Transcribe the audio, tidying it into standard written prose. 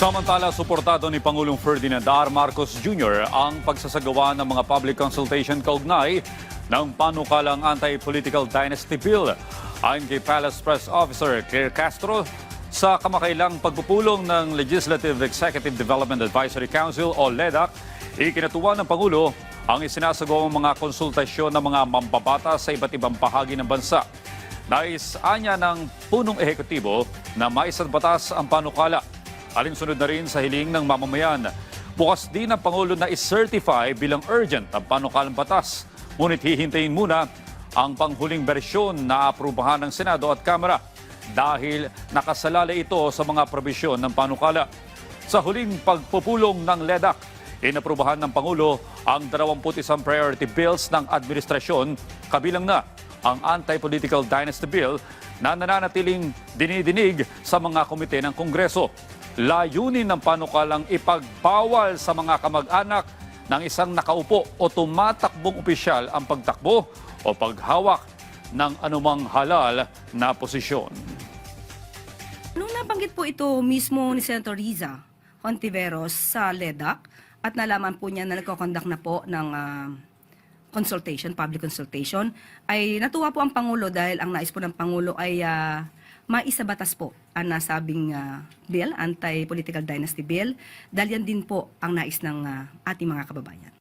Samantala, suportado ni Pangulong Ferdinand R. Marcos Jr. ang pagsasagawa ng mga public consultation kaugnay ng panukalang anti-political dynasty bill. Ayon kay Palace Press Officer Claire Castro, sa kamakailang pagpupulong ng Legislative Executive Development Advisory Council o LEDAC, ikinatuwa ng Pangulo ang isinasagawang mga konsultasyon ng mga mambabatas sa iba't ibang bahagi ng bansa. Nais anya ng punong ehekutibo na maisabatas ang panukala. Alinsunod na rin sa hiling ng mamamayan. Bukas din ang Pangulo na i-certify bilang urgent ang panukalang batas. Ngunit hihintayin muna ang panghuling bersyon na aprubahan ng Senado at Kamara dahil nakasalalay ito sa mga probisyon ng panukala. Sa huling pagpupulong ng LEDAC, inaprubahan ng Pangulo ang 21 priority bills ng administrasyon, kabilang na ang anti-political dynasty bill na nananatiling dinidinig sa mga komite ng Kongreso. Layunin ng panukalang ipagbawal sa mga kamag-anak ng isang nakaupo o tumatakbong opisyal ang pagtakbo o paghawak ng anumang halal na posisyon. Nung nabanggit po ito mismo ni Senator Riza Hontiveros sa LEDAC at nalaman po niya na nagko-conduct na po ng consultation, public consultation, ay natuwa po ang Pangulo dahil ang nais po ng Pangulo ay maisabatas po ang nasabing bill, anti-political dynasty bill, dahil yan din po ang nais ng ating mga kababayan.